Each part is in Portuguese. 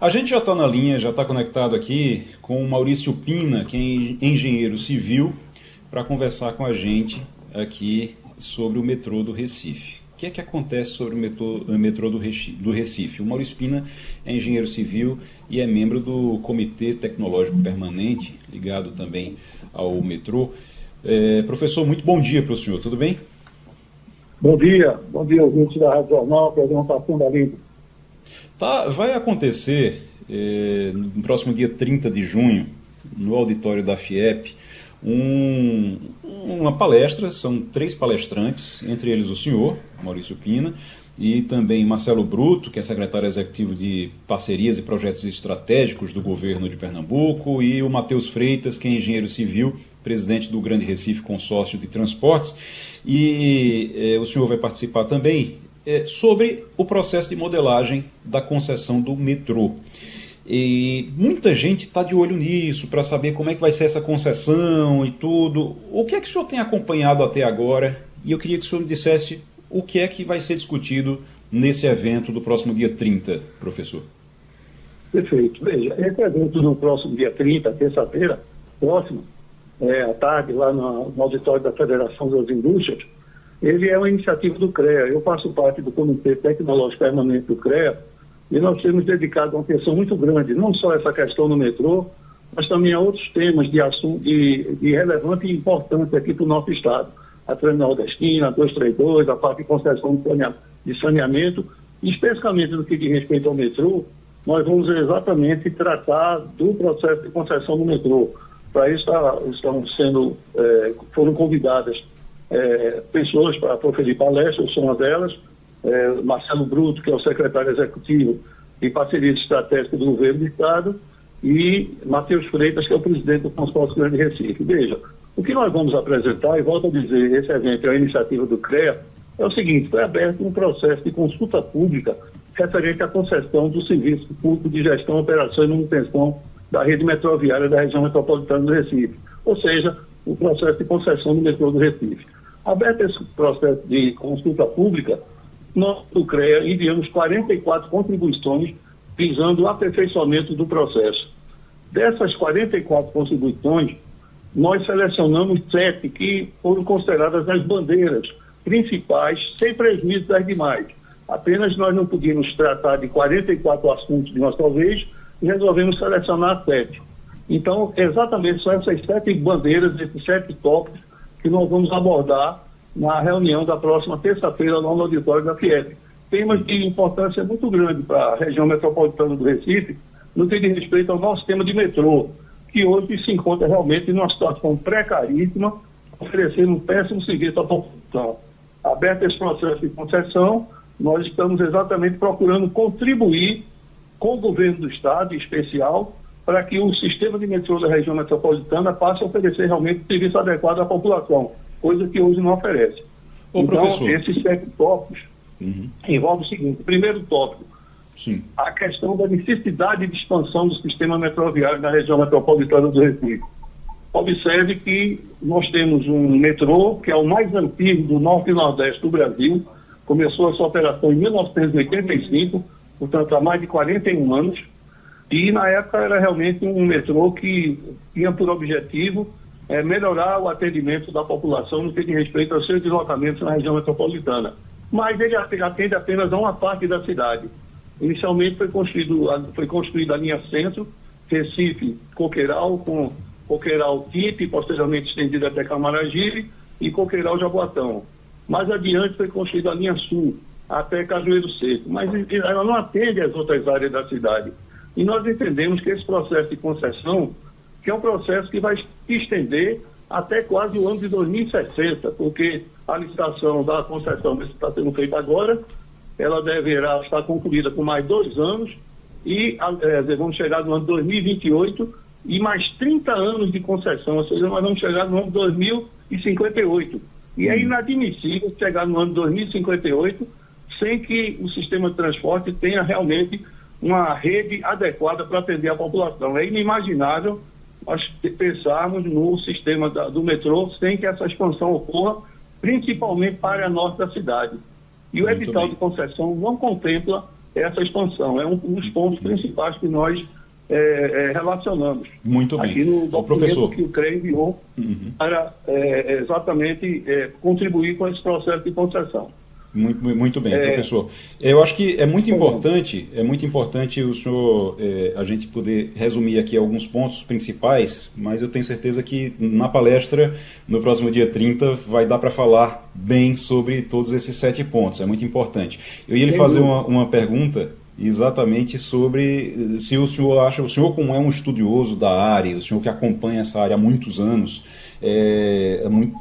A gente já está na linha, já está conectado aqui com o Maurício Pina, que é engenheiro civil, para conversar com a gente aqui sobre o metrô do Recife. O que é que acontece sobre o metrô do Recife? O Maurício Pina é engenheiro civil e é membro do Comitê Tecnológico Permanente, ligado também ao metrô. Professor, muito bom dia para o senhor, tudo bem? Bom dia, ouvinte da Rádio Jornal, programa Passando a Limpo. Vai acontecer no próximo dia 30 de junho, no auditório da FIEP, uma palestra. São 3 palestrantes, entre eles o senhor, Maurício Pina, e também Marcelo Bruto, que é secretário executivo de Parcerias e Projetos Estratégicos do governo de Pernambuco, e o Matheus Freitas, que é engenheiro civil, presidente do Grande Recife Consórcio de Transportes. E o senhor vai participar também sobre o processo de modelagem da concessão do metrô. E muita gente está de olho nisso, para saber como é que vai ser essa concessão e tudo. O que é que o senhor tem acompanhado até agora? E eu queria que o senhor me dissesse o que é que vai ser discutido nesse evento do próximo dia 30, professor. Perfeito. Veja, esse evento do próximo dia 30, terça-feira, próximo, à tarde, lá no auditório da Federação das Indústrias, ele é uma iniciativa do CREA. Eu faço parte do Comitê Tecnológico Permanente do CREA e nós temos dedicado uma atenção muito grande, não só a essa questão do metrô, mas também a outros temas de assunto de relevante e importante aqui para o nosso Estado. A Transnordestina, a 232, a parte de concessão de saneamento, e especificamente no que diz respeito ao metrô, nós vamos exatamente tratar do processo de concessão do metrô. Para isso foram convidadas pessoas para proferir palestras, são uma delas, Marcelo Bruto, que é o secretário executivo de Parcerias Estratégicas do Governo do Estado, e Matheus Freitas, que é o presidente do Consórcio Grande Recife. Veja, o que nós vamos apresentar, e volto a dizer, esse evento é a iniciativa do CREA, é o seguinte: foi aberto um processo de consulta pública referente à concessão do Serviço Público de Gestão, Operação e Manutenção da rede metroviária da região metropolitana do Recife, ou seja, o processo de concessão do metrô do Recife. Aberto esse processo de consulta pública, nós do CREA enviamos 44 contribuições visando o aperfeiçoamento do processo. Dessas 44 contribuições, nós selecionamos 7 que foram consideradas as bandeiras principais, sem prejuízo das demais. Apenas nós não podíamos tratar de 44 assuntos de uma só vez e resolvemos selecionar 7. Então, exatamente são essas 7 bandeiras, esses 7 tópicos que nós vamos abordar na reunião da próxima terça-feira lá no auditório da FIEP. Temas de importância muito grande para a região metropolitana do Recife, no que diz respeito ao nosso sistema de metrô, que hoje se encontra realmente numa situação precaríssima, oferecendo um péssimo serviço à população. Aberto esse processo de concessão, nós estamos exatamente procurando contribuir com o governo do Estado, em especial, para que o sistema de metrô da região metropolitana passe a oferecer realmente um serviço adequado à população, coisa que hoje não oferece. Então, professor, esses 7 tópicos envolvem o seguinte: primeiro tópico, sim, a questão da necessidade de expansão do sistema metroviário na região metropolitana do Recife. Observe que nós temos um metrô que é o mais antigo do Norte e Nordeste do Brasil, começou a sua operação em 1985, portanto há mais de 41 anos, e na época era realmente um metrô que tinha por objetivo melhorar o atendimento da população no que diz respeito aos seus deslocamentos na região metropolitana. Mas ele atende apenas a uma parte da cidade. Inicialmente foi construída a linha Centro, Recife, Coqueiral, com Coqueiral Tipe, posteriormente estendida até Camaragibe, e Coqueiral Jaboatão. Mais adiante foi construída a linha Sul, até Cajueiro Seco, mas ela não atende às outras áreas da cidade. E nós entendemos que esse processo de concessão, que é um processo que vai estender até quase o ano de 2060, porque a licitação da concessão que está sendo feita agora, ela deverá estar concluída com mais 2 anos, e vamos chegar no ano de 2028, e mais 30 anos de concessão, ou seja, nós vamos chegar no ano de 2058. E é inadmissível chegar no ano de 2058 sem que o sistema de transporte tenha realmente uma rede adequada para atender a população. É inimaginável nós pensarmos no sistema do metrô sem que essa expansão ocorra, principalmente para a área norte da cidade. E o edital de concessão não contempla essa expansão. É um dos pontos principais que nós relacionamos. Muito bem. Aqui no documento professor, que o CREA enviou para exatamente contribuir com esse processo de concessão. Muito bem, professor. Eu acho que é muito importante o senhor, a gente poder resumir aqui alguns pontos principais, mas eu tenho certeza que na palestra, no próximo dia 30, vai dar para falar bem sobre todos esses 7 pontos. É muito importante. Eu ia lhe fazer uma pergunta exatamente sobre se o senhor acha, o senhor como é um estudioso da área, o senhor que acompanha essa área há muitos anos,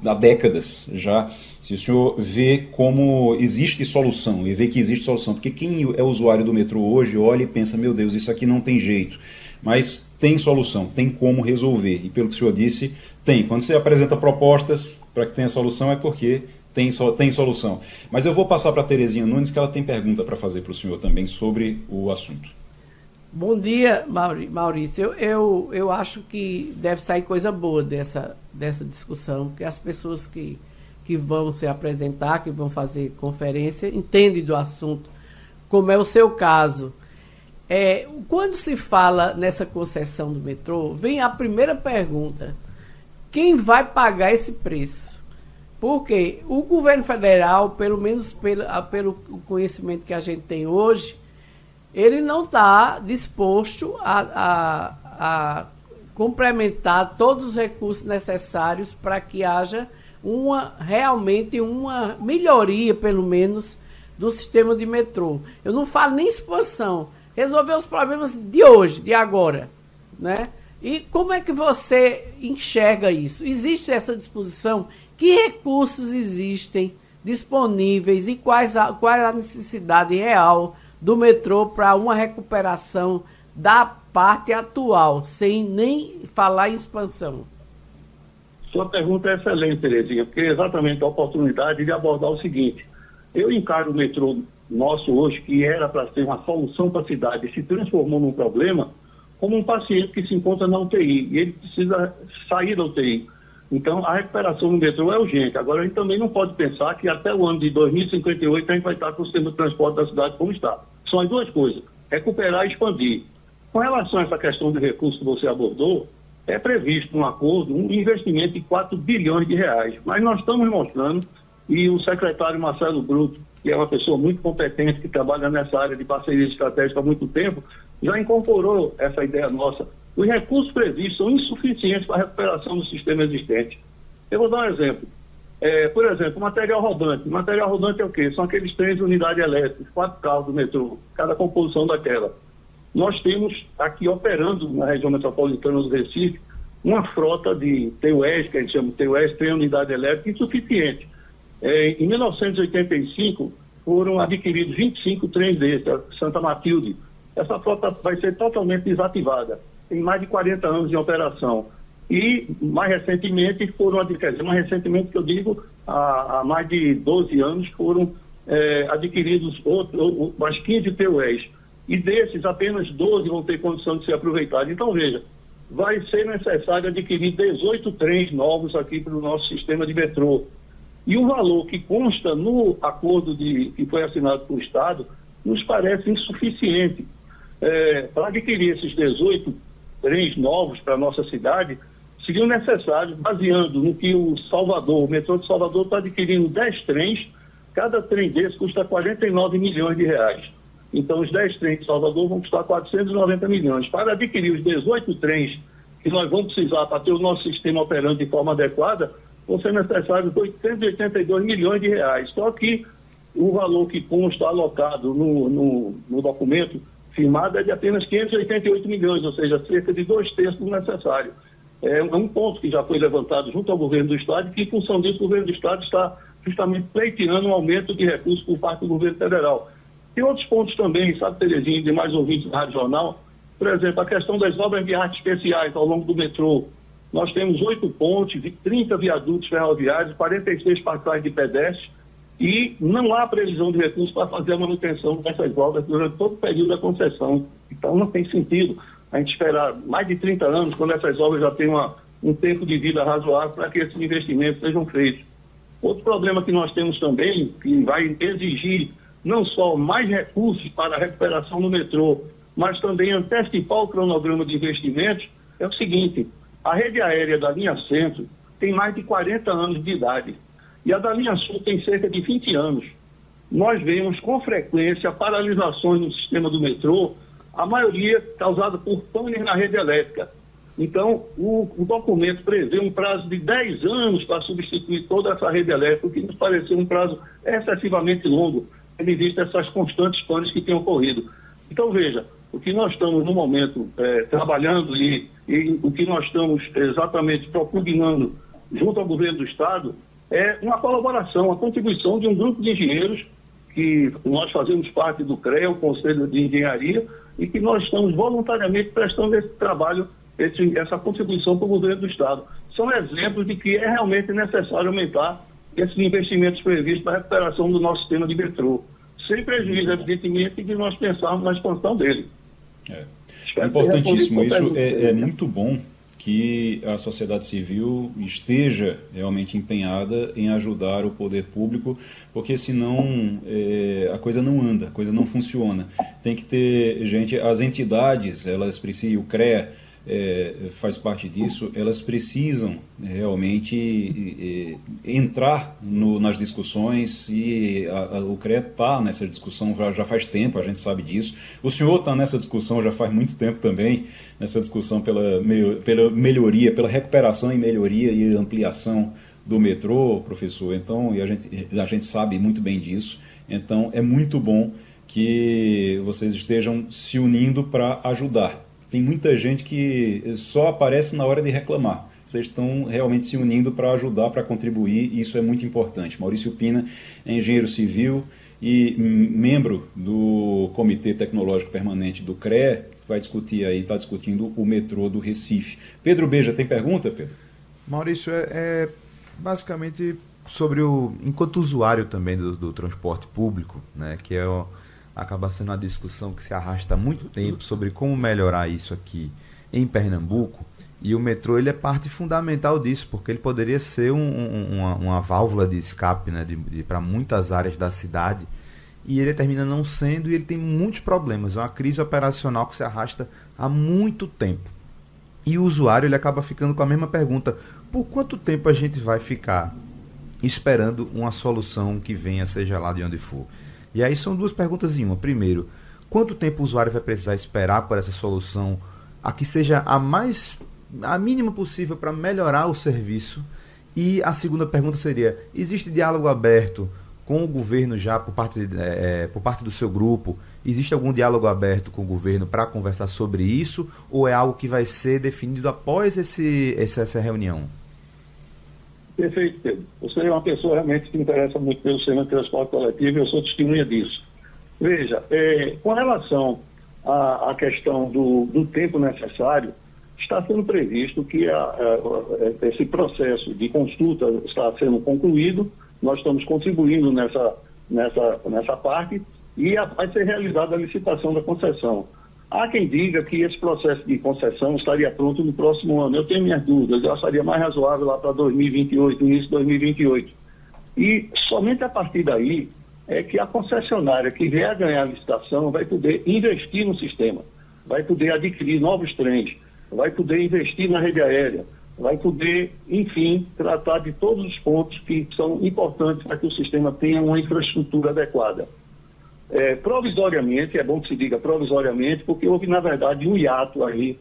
há décadas já, se o senhor vê como existe solução, e vê que existe solução, porque quem é usuário do metrô hoje olha e pensa, meu Deus, isso aqui não tem jeito, mas tem solução, tem como resolver, e pelo que o senhor disse, tem. Quando você apresenta propostas para que tenha solução é porque tem solução. Mas eu vou passar para a Terezinha Nunes, que ela tem pergunta para fazer para o senhor também sobre o assunto. Bom dia, Maurício. Eu acho que deve sair coisa boa dessa discussão, porque as pessoas que vão se apresentar, que vão fazer conferência, entendem do assunto, como é o seu caso. Quando se fala nessa concessão do metrô, vem a primeira pergunta: quem vai pagar esse preço? Porque o governo federal, pelo menos pelo conhecimento que a gente tem hoje, ele não está disposto a complementar todos os recursos necessários para que haja realmente uma melhoria, pelo menos, do sistema de metrô. Eu não falo nem expansão, resolver os problemas de hoje, de agora, né? E como é que você enxerga isso? Existe essa disposição? Que recursos existem disponíveis e qual a necessidade real do metrô para uma recuperação da parte atual, sem nem falar em expansão? Sua pergunta é excelente, Terezinha, porque é exatamente a oportunidade de abordar o seguinte: eu encaro o metrô nosso hoje, que era para ser uma solução para a cidade e se transformou num problema, como um paciente que se encontra na UTI e ele precisa sair da UTI. Então, a recuperação no metrô é urgente. Agora, a gente também não pode pensar que até o ano de 2058 a gente vai estar com o sistema de transporte da cidade como está. São as duas coisas: recuperar e expandir. Com relação a essa questão de recursos que você abordou, é previsto um acordo, um investimento de 4 bilhões de reais. Mas nós estamos mostrando, e o secretário Marcelo Bruto, que é uma pessoa muito competente, que trabalha nessa área de parceria estratégica há muito tempo, já incorporou essa ideia nossa. Os recursos previstos são insuficientes para a recuperação do sistema existente. Eu vou dar um exemplo. Por exemplo, material rodante. Material rodante é o quê? São aqueles trens de unidade elétrica, 4 carros do metrô, cada composição daquela. Nós temos aqui operando na região metropolitana do Recife uma frota de TUEs, que a gente chama de TUEs, trem unidade elétrica, insuficiente. Em 1985, foram adquiridos 25 trens desses, Santa Matilde. Essa frota vai ser totalmente desativada. Tem mais de 40 anos de operação. E, mais recentemente, mais recentemente que eu digo, há mais de 12 anos, foram adquiridos mais 15 TUEs. E desses, apenas 12 vão ter condição de ser aproveitados. Então, veja, vai ser necessário adquirir 18 trens novos aqui para o nosso sistema de metrô. E o valor que consta no acordo que foi assinado com o Estado nos parece insuficiente. Para adquirir esses 18 trens novos para a nossa cidade, seriam necessários, baseando no que o metrô de Salvador está adquirindo 10 trens, cada trem desse custa 49 milhões de reais. Então, os 10 trens de Salvador vão custar 490 milhões. Para adquirir os 18 trens que nós vamos precisar para ter o nosso sistema operando de forma adequada, vão ser necessários 882 milhões de reais. Só que o valor que consta alocado no documento firmado é de apenas 588 milhões, ou seja, cerca de 2/3 do necessário. É um ponto que já foi levantado junto ao governo do Estado, e que, em função disso, o governo do Estado está justamente pleiteando um aumento de recursos por parte do governo federal. Tem outros pontos também, sabe, Terezinha, de mais ouvintes da Rádio Jornal, por exemplo, a questão das obras de arte especiais ao longo do metrô. Nós temos 8 pontes, 30 viadutos ferroviários, 46 passagens de pedestres, e não há previsão de recursos para fazer a manutenção dessas obras durante todo o período da concessão. Então não tem sentido a gente esperar mais de 30 anos, quando essas obras já têm um tempo de vida razoável, para que esses investimentos sejam feitos. Outro problema que nós temos também, que vai exigir não só mais recursos para a recuperação do metrô, mas também antecipar o cronograma de investimentos, é o seguinte: a rede aérea da linha Centro tem mais de 40 anos de idade e a da linha Sul tem cerca de 20 anos. Nós vemos com frequência paralisações no sistema do metrô, a maioria causada por panes na rede elétrica. Então, o documento prevê um prazo de 10 anos para substituir toda essa rede elétrica, o que nos pareceu um prazo excessivamente longo, tendo em vista essas constantes panes que têm ocorrido. Então, veja, o que nós estamos, no momento, trabalhando e o que nós estamos exatamente propugnando junto ao governo do Estado é uma colaboração, a contribuição de um grupo de engenheiros que nós fazemos parte do CREA, o Conselho de Engenharia, e que nós estamos voluntariamente prestando esse trabalho, essa contribuição para o governo do Estado. São exemplos de que é realmente necessário aumentar esses investimentos previstos para a recuperação do nosso sistema de metrô, sem prejuízo, evidentemente, de nós pensarmos na expansão dele. É importantíssimo. Isso é muito bom que a sociedade civil esteja realmente empenhada em ajudar o poder público, porque senão a coisa não anda, a coisa não funciona. Tem que ter gente, as entidades, elas precisam, o CREA faz parte disso, elas precisam realmente entrar nas discussões e o CREA está nessa discussão já faz tempo, a gente sabe disso. O senhor está nessa discussão já faz muito tempo também, nessa discussão pela melhoria, pela recuperação e melhoria e ampliação do metrô, professor. Então, e a gente sabe muito bem disso. Então, é muito bom que vocês estejam se unindo para ajudar. Tem muita gente que só aparece na hora de reclamar. Vocês estão realmente se unindo para ajudar, para contribuir, e isso é muito importante. Maurício Pina é engenheiro civil e membro do Comitê Tecnológico Permanente do CREA, que vai discutir aí, está discutindo o metrô do Recife. Pedro Beja, tem pergunta, Pedro? Maurício, basicamente sobre enquanto usuário também do transporte público, né, que acaba sendo uma discussão que se arrasta há muito tempo sobre como melhorar isso aqui em Pernambuco, e o metrô ele é parte fundamental disso, porque ele poderia ser uma válvula de escape, né, para muitas áreas da cidade, e ele termina não sendo, e ele tem muitos problemas, é uma crise operacional que se arrasta há muito tempo. E o usuário ele acaba ficando com a mesma pergunta: por quanto tempo a gente vai ficar esperando uma solução que venha, seja lá de onde for? E aí são duas perguntas em uma. Primeiro, quanto tempo o usuário vai precisar esperar por essa solução a que seja a mínima possível para melhorar o serviço? E a segunda pergunta seria: existe diálogo aberto com o governo já por parte do seu grupo? Existe algum diálogo aberto com o governo para conversar sobre isso? Ou é algo que vai ser definido após essa reunião? Perfeito, Pedro. Você é uma pessoa realmente que se interessa muito pelo sistema de transporte coletivo e eu sou testemunha disso. Veja, com relação à questão do tempo necessário, está sendo previsto que esse processo de consulta está sendo concluído, nós estamos contribuindo nessa parte e vai ser realizada a licitação da concessão. Há quem diga que esse processo de concessão estaria pronto no próximo ano. Eu tenho minhas dúvidas, eu acharia mais razoável lá para 2028, início de 2028. E somente a partir daí é que a concessionária que vier a ganhar a licitação vai poder investir no sistema, vai poder adquirir novos trens, vai poder investir na rede aérea, vai poder, enfim, tratar de todos os pontos que são importantes para que o sistema tenha uma infraestrutura adequada. Provisoriamente, é bom que se diga provisoriamente, porque houve, na verdade, um hiato aí,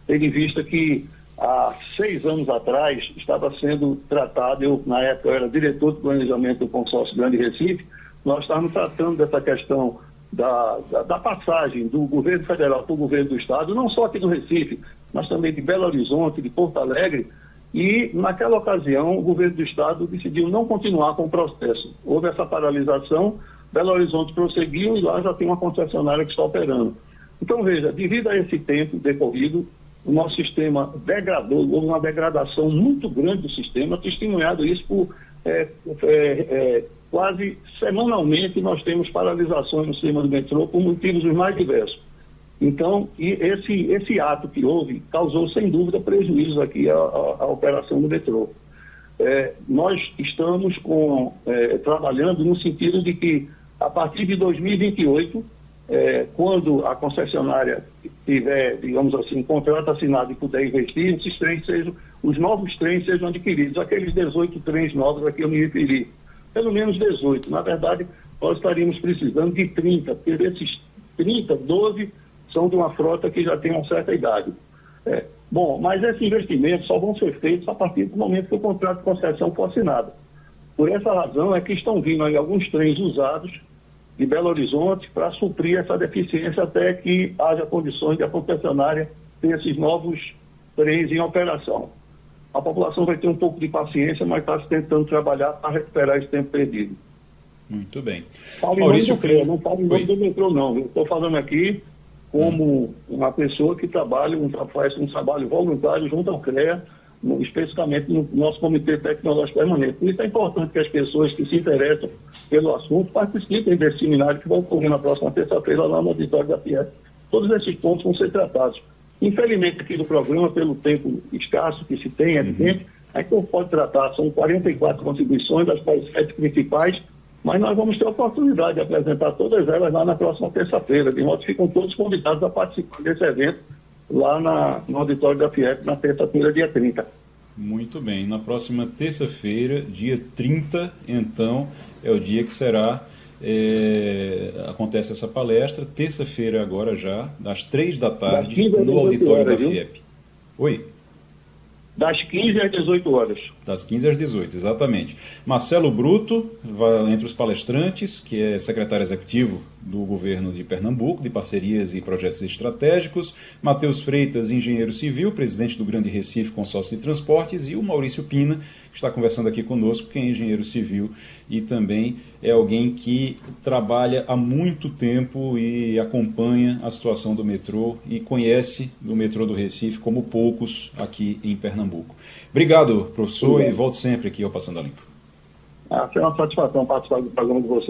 tendo em vista que há 6 anos atrás estava sendo tratado, na época eu era diretor de planejamento do consórcio Grande Recife, nós estávamos tratando dessa questão da passagem do governo federal para o governo do estado, não só aqui do Recife, mas também de Belo Horizonte, de Porto Alegre, e naquela ocasião o governo do estado decidiu não continuar com o processo. Houve essa paralisação, Belo Horizonte prosseguiu e lá já tem uma concessionária que está operando. Então, veja, devido a esse tempo decorrido, o nosso sistema degradou, houve uma degradação muito grande do sistema, testemunhado isso por quase semanalmente nós temos paralisações no sistema do metrô por motivos os mais diversos. Então, esse ato que houve causou, sem dúvida, prejuízos aqui à operação do metrô. Nós estamos trabalhando no sentido de que a partir de 2028, quando a concessionária tiver, digamos assim, contrato assinado e puder investir, esses trens os novos trens sejam adquiridos. Aqueles 18 trens novos a que eu me referi, pelo menos 18. Na verdade, nós estaríamos precisando de 30, porque desses 30, 12 são de uma frota que já tem uma certa idade. Bom, mas esses investimentos só vão ser feitos a partir do momento que o contrato de concessão for assinado. Por essa razão é que estão vindo aí alguns trens usados de Belo Horizonte para suprir essa deficiência até que haja condições de a concessionária ter esses novos trens em operação. A população vai ter um pouco de paciência, mas está tentando trabalhar para recuperar esse tempo perdido. Muito bem. Falo em nome do CREA, não falo em nome do metrô, não. Eu estou falando aqui como uma pessoa que faz um trabalho voluntário junto ao CREA, especificamente no nosso Comitê Tecnológico Permanente. Por isso é importante que as pessoas que se interessam pelo assunto participem desse seminário que vai ocorrer na próxima terça-feira lá no auditório da Fiesp. Todos esses pontos vão ser tratados. Infelizmente, aqui no programa, pelo tempo escasso que se tem, é evidente, a gente não pode tratar, são 44 contribuições, das quais 7 principais, mas nós vamos ter a oportunidade de apresentar todas elas lá na próxima terça-feira, de modo que ficam todos convidados a participar desse evento lá no auditório da Fiesp, na terça-feira, dia 30. Muito bem. Na próxima terça-feira, dia 30, então, é o dia que acontece essa palestra, terça-feira agora já, às 3 da tarde, no auditório da Fiesp. Oi? Das 15 às 18 horas. Das 15 às 18, exatamente. Marcelo Bruto, entre os palestrantes, que é secretário executivo do governo de Pernambuco, de parcerias e projetos estratégicos. Matheus Freitas, engenheiro civil, presidente do Grande Recife Consórcio de Transportes. E o Maurício Pina, que está conversando aqui conosco, que é engenheiro civil e também é alguém que trabalha há muito tempo e acompanha a situação do metrô e conhece do metrô do Recife como poucos aqui em Pernambuco. Obrigado, professor, e volte sempre aqui ao Passando a Limpo. Foi uma satisfação participar do programa de vocês.